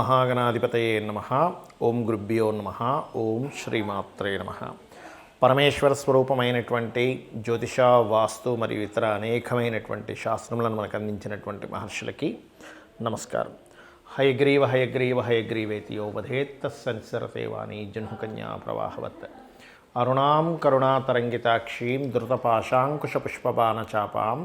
మహాగణాధిపతయే నమః. ఓం గురుభ్యో నమః. ఓం శ్రీమాత్రే నమః. పరమేశ్వర స్వరూపమైనటువంటి జ్యోతిష, వాస్తు మరియు ఇతర అనేకమైనటువంటి శాస్త్రములను మనకు అందించినటువంటి మహర్షులకి నమస్కారం. హయగ్రీవ హయగ్రీవ హయగ్రీవేతి యో వదేత్ తస్సనిసరతే వాణి జహ్నుకన్యా ప్రవాహవత్. అరుణాం కరుణాతరంగితాక్షీం ధృతపాశాంకుశపుష్పబాణచాపాం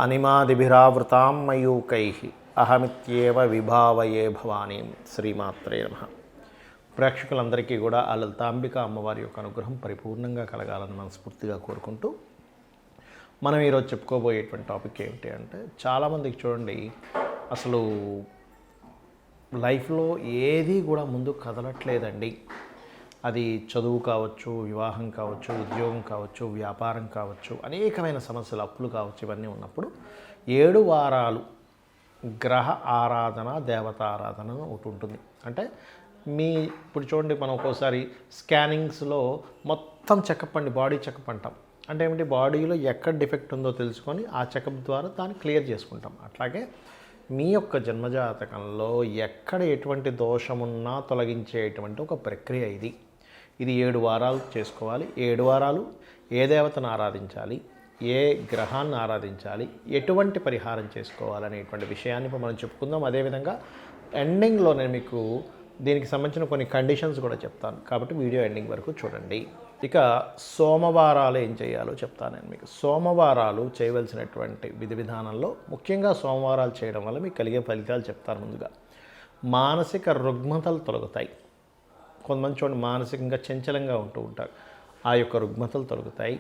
అనిమాదిభిరావృతాం మయూకైః అహమిత్యేవ విభావయే భవానీం. శ్రీమాత్రే నమః. ప్రేక్షకులందరికీ కూడా ఆ లలితాంబిక అమ్మవారి యొక్క అనుగ్రహం పరిపూర్ణంగా కలగాలని మనస్ఫూర్తిగా కోరుకుంటూ మనం ఈరోజు చెప్పుకోబోయేటువంటి టాపిక్ ఏమిటి అంటే, చాలామందికి చూడండి అసలు లైఫ్లో ఏది కూడా ముందు కదలట్లేదండి. అది చదువు కావచ్చు, వివాహం కావచ్చు, ఉద్యోగం కావచ్చు, వ్యాపారం కావచ్చు, అనేకమైన సమస్యలు, అప్పులు కావచ్చు, ఇవన్నీ ఉన్నప్పుడు 7 వారాలు గ్రహ ఆరాధన, దేవత ఆరాధన ఒకటి ఉంటుంది. అంటే ఇప్పుడు చూడండి, మనం ఒక్కోసారి స్కానింగ్స్లో మొత్తం చెకప్ అండి, బాడీ చెకప్ అంటాం. అంటే ఏమిటి, బాడీలో ఎక్కడ డిఫెక్ట్ ఉందో తెలుసుకొని ఆ చెకప్ ద్వారా దాన్ని క్లియర్ చేసుకుంటాం. అట్లాగే మీ యొక్క జన్మజాతకంలో ఎక్కడ ఎటువంటి దోషమున్నా తొలగించేటువంటి ఒక ప్రక్రియ ఇది 7 వారాలు చేసుకోవాలి. 7 వారాలు ఏ దేవతను ఆరాధించాలి, ఏ గ్రహాన్ని ఆరాధించాలి, ఎటువంటి పరిహారం చేసుకోవాలనేటువంటి విషయాన్ని ఇప్పుడు మనం చెప్పుకుందాం. అదేవిధంగా ఎండింగ్లో నేను మీకు దీనికి సంబంధించిన కొన్ని కండిషన్స్ కూడా చెప్తాను, కాబట్టి వీడియో ఎండింగ్ వరకు చూడండి. ఇక సోమవారాలు ఏం చేయాలో చెప్తాను నేను మీకు. సోమవారాలు చేయవలసినటువంటి విధి విధానంలో ముఖ్యంగా సోమవారాలు చేయడం వల్ల మీకు కలిగే ఫలితాలు చెప్తాను. ముందుగా మానసిక రుగ్మతలు తొలగుతాయి. కొంతమంది చూడండి మానసికంగా చంచలంగా ఉంటూ ఉంటారు, ఆ యొక్క రుగ్మతలు తొలగుతాయి.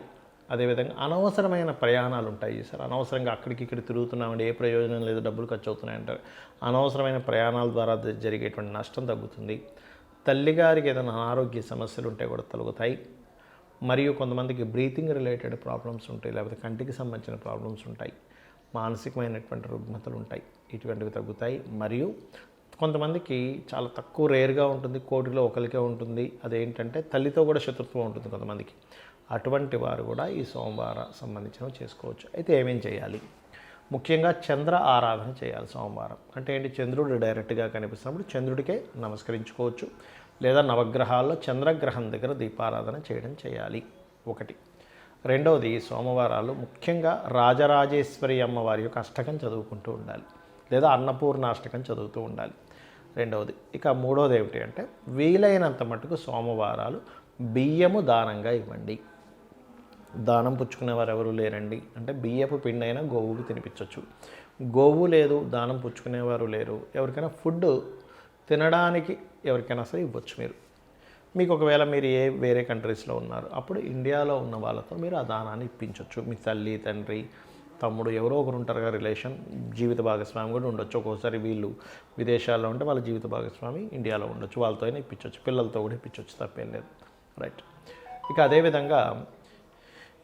అదేవిధంగా అనవసరమైన ప్రయాణాలు ఉంటాయి సార్, అనవసరంగా అక్కడికి ఇక్కడ తిరుగుతున్నామండి, ఏ ప్రయోజనం లేదు, డబ్బులు ఖర్చు అవుతున్నాయంటారు. అనవసరమైన ప్రయాణాల ద్వారా జరిగేటువంటి నష్టం తగ్గుతుంది. తల్లిగారికి ఏదైనా అనారోగ్య సమస్యలు ఉంటే కూడా తొలగుతాయి. మరియు కొంతమందికి బ్రీతింగ్ రిలేటెడ్ ప్రాబ్లమ్స్ ఉంటాయి, లేకపోతే కంటికి సంబంధించిన ప్రాబ్లమ్స్ ఉంటాయి, మానసికమైనటువంటి రుగ్మతలు ఉంటాయి, ఇటువంటివి తగ్గుతాయి. మరియు కొంతమందికి చాలా తక్కువ రేర్గా ఉంటుంది, కోటిలో ఒకరికే ఉంటుంది, అదేంటంటే తల్లితో కూడా శత్రుత్వం ఉంటుంది కొంతమందికి. అటువంటి వారు కూడా ఈ సోమవారం సంబంధించినవి చేసుకోవచ్చు. అయితే ఏమేం చేయాలి? ముఖ్యంగా చంద్ర ఆరాధన చేయాలి సోమవారం. అంటే ఏంటి, చంద్రుడు డైరెక్ట్గా కనిపిస్తున్నప్పుడు చంద్రుడికే నమస్కరించుకోవచ్చు, లేదా నవగ్రహాల్లో చంద్రగ్రహం దగ్గర దీపారాధన చేయాలి. ఒకటి. రెండవది, సోమవారాలు ముఖ్యంగా రాజరాజేశ్వరి అమ్మవారి యొక్క అష్టకం చదువుకుంటూ ఉండాలి, లేదా అన్నపూర్ణ అష్టకం చదువుతూ ఉండాలి. రెండవది. ఇక మూడవది ఏమిటి అంటే, వీలైనంత మటుకు సోమవారాలు బియ్యము దానంగా ఇవ్వండి. దానం పుచ్చుకునేవారు ఎవరు లేరండి అంటే బియ్యపు పిండి అయినా గోవుకి తినిపించవచ్చు. గోవు లేదు, దానం పుచ్చుకునేవారు లేరు, ఎవరికైనా ఫుడ్ తినడానికి ఎవరికైనా సరే ఇవ్వచ్చు. మీకు ఒకవేళ మీరు వేరే కంట్రీస్లో ఉన్నారు, అప్పుడు ఇండియాలో ఉన్న వాళ్ళతో మీరు ఆ దానాన్ని ఇప్పించవచ్చు. మీ తల్లి, తండ్రి, తమ్ముడు ఎవరో ఒకరు ఉంటారు కదా, రిలేషన్, జీవిత భాగస్వామి కూడా ఉండొచ్చు. ఒక్కోసారి వీళ్ళు విదేశాల్లో ఉంటే వాళ్ళ జీవిత భాగస్వామి ఇండియాలో ఉండొచ్చు, వాళ్ళతో అయినా ఇప్పించవచ్చు, పిల్లలతో కూడా ఇప్పించవచ్చు, తప్పేం లేదు. రైట్. ఇక అదేవిధంగా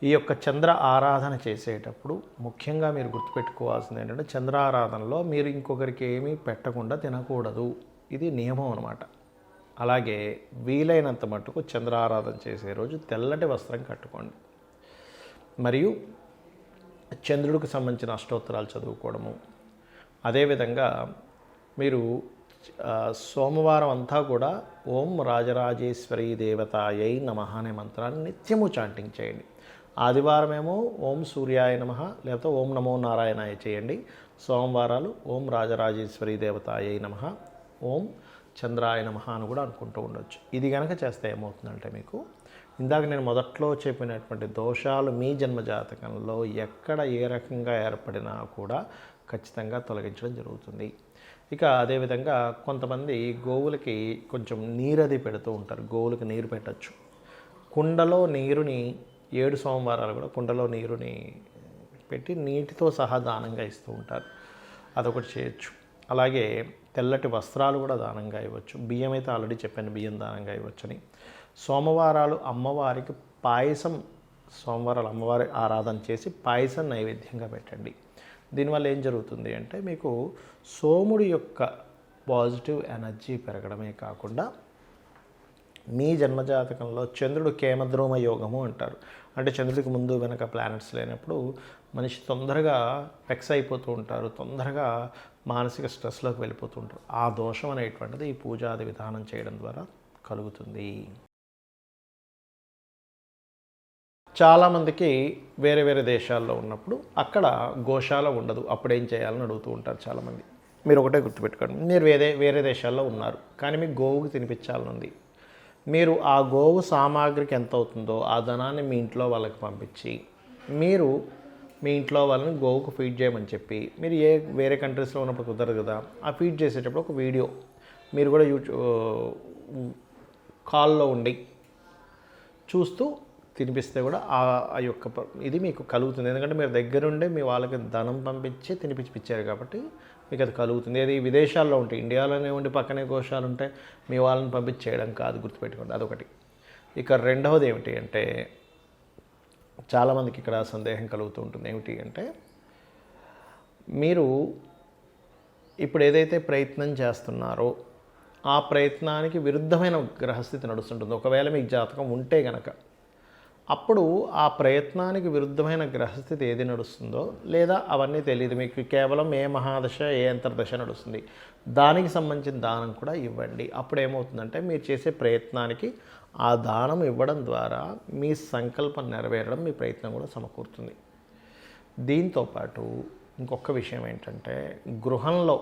ఈ యొక్క చంద్ర ఆరాధన చేసేటప్పుడు ముఖ్యంగా మీరు గుర్తుపెట్టుకోవాల్సింది ఏంటంటే, చంద్ర ఆరాధనలో మీరు ఇంకొకరికి ఏమీ పెట్టకుండా తినకూడదు, ఇది నియమం అన్నమాట. అలాగే వీలైనంత మటుకు చంద్ర ఆరాధన చేసే రోజు తెల్లటి వస్త్రం కట్టుకోండి. మరియు చంద్రుడికి సంబంధించిన అష్టోత్తరాలు చదువుకోవడము. అదేవిధంగా మీరు సోమవారం అంతా కూడా ఓం రాజరాజేశ్వరి దేవతాయై నమః అనే మంత్రాన్ని నిత్యము చాంటింగ్ చేయండి. ఆదివారమేమో ఓం సూర్యాయ నమః లేకపోతే ఓం నమో నారాయణాయ చేయండి. సోమవారాలు ఓం రాజరాజేశ్వరి దేవతాయై నమః, ఓం చంద్రాయ నమః అని కూడా అనుకుంటూ ఉండొచ్చు. ఇది కనుక చేస్తే ఏమవుతుందంటే, మీకు ఇందాక నేను మొదట్లో చెప్పినటువంటి దోషాలు మీ జన్మజాతకంలో ఎక్కడ ఏ రకంగా ఏర్పడినా కూడా ఖచ్చితంగా తొలగించడం జరుగుతుంది. ఇక అదేవిధంగా కొంతమంది గోవులకి కొంచెం నీరది పెడుతూ ఉంటారు, గోవులకి నీరు పెట్టచ్చు. కుండలో నీరుని 7 సోమవారాలు కూడా కుండలో నీరుని పెట్టి నీటితో సహా దానంగా ఇస్తూ ఉంటారు, అదొకటి చేయొచ్చు. అలాగే తెల్లటి వస్త్రాలు కూడా దానంగా ఇవ్వచ్చు. బియ్యం అయితే ఆల్రెడీ చెప్పాను, బియ్యం దానంగా ఇవ్వచ్చని. సోమవారాలు అమ్మవారికి పాయసం, సోమవారాలు అమ్మవారి ఆరాధన చేసి పాయసం నైవేద్యంగా పెట్టండి. దీనివల్ల ఏం జరుగుతుంది అంటే, మీకు సోముడి యొక్క పాజిటివ్ ఎనర్జీ పెరగడమే కాకుండా మీ జన్మజాతకంలో చంద్రుడు కేమద్రోమ యోగము అంటారు. అంటే చంద్రుడికి ముందు వెనక ప్లానెట్స్ లేనప్పుడు మనిషి తొందరగా వెక్స్ అయిపోతూ ఉంటారు, తొందరగా మానసిక స్ట్రెస్లోకి వెళ్ళిపోతుంటారు. ఆ దోషం అనేటువంటిది ఈ పూజాది విధానం చేయడం ద్వారా కలుగుతుంది. చాలామందికి వేరే వేరే దేశాల్లో ఉన్నప్పుడు అక్కడ గోశాల ఉండదు. అప్పుడేం చేయాలని అడుగుతూ ఉంటారు చాలామంది. మీరు ఒకటే గుర్తుపెట్టుకోండి, మీరు వేరే దేశాల్లో ఉన్నారు, కానీ మీకు గోవుకి తినిపించాలని ఉంది. మీరు ఆ గోవు సామాగ్రికి ఎంత అవుతుందో ఆ ధనాన్ని మీ ఇంట్లో వాళ్ళకి పంపించి, మీరు మీ ఇంట్లో వాళ్ళని గోవుకు ఫీడ్ చేయమని చెప్పి, మీరు వేరే కంట్రీస్లో ఉన్నప్పుడు కుదరదు కదా, ఆ ఫీడ్ చేసేటప్పుడు ఒక వీడియో మీరు కూడా కాల్లో ఉండి చూస్తూ తినిపిస్తే కూడా ఆ యొక్క ఇది మీకు కలుగుతుంది. ఎందుకంటే మీరు దగ్గరుండే మీ వాళ్ళకి ధనం పంపించి తినిపించారు కాబట్టి మీకు అది కలుగుతుంది. అది విదేశాల్లో ఉంటాయి, ఇండియాలోనే ఉండి పక్కనే గోశాలు ఉంటే మీ వాళ్ళని పంపించేయడం కాదు, గుర్తుపెట్టుకోండి. అదొకటి. ఇక రెండవది ఏమిటి అంటే, చాలామందికి ఇక్కడ సందేహం కలుగుతూ ఉంటుంది. ఏమిటి అంటే, మీరు ఇప్పుడు ఏదైతే ప్రయత్నం చేస్తున్నారో ఆ ప్రయత్నానికి విరుద్ధమైన గ్రహస్థితి నడుస్తుంటుంది. ఒకవేళ మీకు జాతకం ఉంటే గనక అప్పుడు ఆ ప్రయత్నానికి విరుద్ధమైన గ్రహస్థితి ఏది నడుస్తుందో, లేదా అవన్నీ తెలియదు మీకు, కేవలం ఏ మహాదశ ఏ అంతర్దశ నడుస్తుంది, దానికి సంబంధించిన దానం కూడా ఇవ్వండి. అప్పుడు ఏమవుతుందంటే మీరు చేసే ప్రయత్నానికి ఆ దానం ఇవ్వడం ద్వారా మీ సంకల్పం నెరవేరడం, మీ ప్రయత్నం కూడా సమకూరుతుంది. దీంతోపాటు ఇంకొక విషయం ఏంటంటే, గృహంలో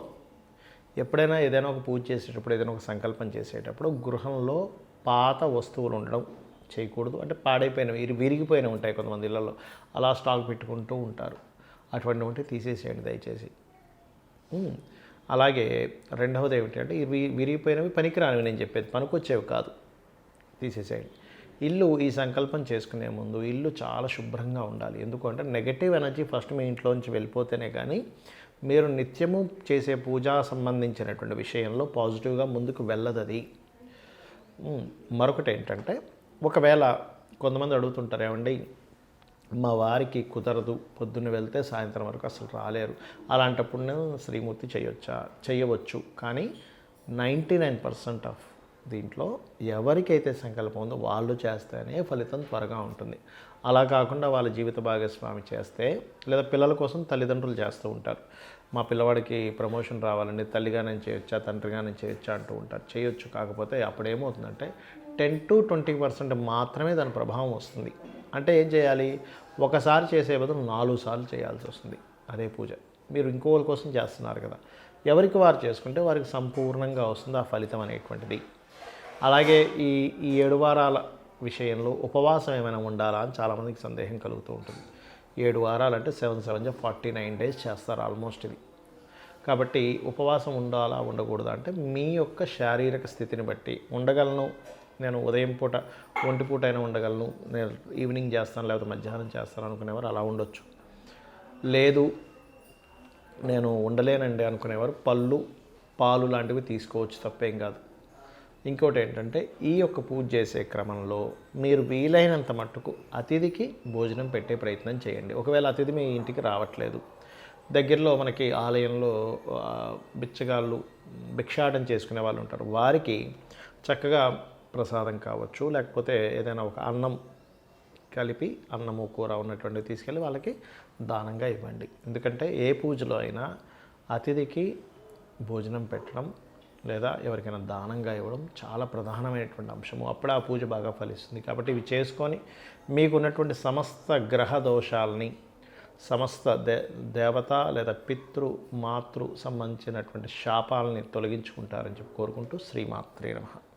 ఎప్పుడైనా ఏదైనా ఒక పూజ చేసేటప్పుడు, ఏదైనా ఒక సంకల్పం చేసేటప్పుడు గృహంలో పాత వస్తువులు ఉండడం చేయకూడదు. అంటే పాడైపోయినవి, విరిగిపోయినవి ఉంటాయి కొంతమంది ఇళ్లలో, అలా స్టాక్ పెట్టుకుంటూ ఉంటారు. అటువంటివి ఉంటే తీసేసేయండి దయచేసి. అలాగే రెండవది ఏమిటి అంటే, విరిగిపోయినవి పనికిరానివి, నేను చెప్పేది పనికొచ్చేవి కాదు, తీసేసేయండి. ఇల్లు ఈ సంకల్పం చేసుకునే ముందు ఇల్లు చాలా శుభ్రంగా ఉండాలి. ఎందుకంటే నెగటివ్ ఎనర్జీ ఫస్ట్ మీ ఇంట్లోంచి వెళ్ళిపోతేనే కానీ మీరు నిత్యము చేసే పూజా సంబంధించినటువంటి విషయంలో పాజిటివ్గా ముందుకు వెళ్ళదది. మరొకటి ఏంటంటే, ఒకవేళ కొంతమంది అడుగుతుంటారు, ఏమండి మా వారికి కుదరదు, పొద్దున్న వెళ్తే సాయంత్రం వరకు అసలు రాలేరు, అలాంటప్పుడు నేను శ్రీమూర్తి చేయవచ్చు. కానీ 99% ఆఫ్ దీంట్లో ఎవరికైతే సంకల్పం ఉందో వాళ్ళు చేస్తేనే ఫలితం త్వరగా ఉంటుంది. అలా కాకుండా వాళ్ళ జీవిత భాగస్వామి చేస్తే, లేదా పిల్లల కోసం తల్లిదండ్రులు చేస్తూ ఉంటారు, మా పిల్లవాడికి ప్రమోషన్ రావాలండి, తల్లిగా నేను చేయొచ్చా, తండ్రిగా నేను చేయొచ్చా అంటూ ఉంటారు. చేయొచ్చు, కాకపోతే అప్పుడు ఏమవుతుందంటే 10 to 20% మాత్రమే దాని ప్రభావం వస్తుంది. అంటే ఏం చేయాలి, ఒకసారి చేసే బదులు 4 సార్లు చేయాల్సి వస్తుంది అదే పూజ. మీరు ఇంకోళ్ళ కోసం చేస్తున్నారు కదా, ఎవరికి వారు చేసుకుంటే వారికి సంపూర్ణంగా వస్తుంది ఆ ఫలితం అనేటువంటిది. అలాగే ఈ 7 వారాల విషయంలో ఉపవాసం ఏమైనా ఉండాలా అని చాలామందికి సందేహం కలుగుతూ ఉంటుంది. 7 వారాలు అంటే 7 7 49 days చేస్తారు ఆల్మోస్ట్ ఇది. కాబట్టి ఉపవాసం ఉండాలా ఉండకూడదా అంటే, మీ యొక్క శారీరక స్థితిని బట్టి ఉండగలను, నేను ఉదయం పూట ఒంటి పూట అయినా ఉండగలను, నేను ఈవినింగ్ చేస్తాను లేకపోతే మధ్యాహ్నం చేస్తాను అనుకునేవారు అలా ఉండొచ్చు. లేదు నేను ఉండలేనండి అనుకునేవారు పళ్ళు పాలు లాంటివి తీసుకోవచ్చు, తప్పేం కాదు. ఇంకోటి ఏంటంటే, ఈ యొక్క పూజ చేసే క్రమంలో మీరు వీలైనంత మట్టుకు అతిథికి భోజనం పెట్టే ప్రయత్నం చేయండి. ఒకవేళ అతిథి మీ ఇంటికి రావట్లేదు, దగ్గరలో మనకి ఆలయంలో బిచ్చగాళ్ళు భిక్షాటన చేసుకునే వాళ్ళు ఉంటారు, వారికి చక్కగా ప్రసాదం కావచ్చు, లేకపోతే ఏదైనా ఒక అన్నం కలిపి అన్నము కూర ఉన్నటువంటివి తీసుకెళ్ళి వాళ్ళకి దానంగా ఇవ్వండి. ఎందుకంటే ఏ పూజలో అయినా అతిథికి భోజనం పెట్టడం లేదా ఎవరికైనా దానంగా ఇవ్వడం చాలా ప్రధానమైనటువంటి అంశము. అప్పుడు ఆ పూజ బాగా ఫలిస్తుంది. కాబట్టి ఇవి చేసుకొని మీకున్నటువంటి సమస్త గ్రహ దోషాలని, సమస్త దేవత లేదా పితృ మాతృ సంబంధించినటువంటి శాపాలని తొలగించుకుంటారని చెప్పి కోరుకుంటూ శ్రీమాత్రే నమః.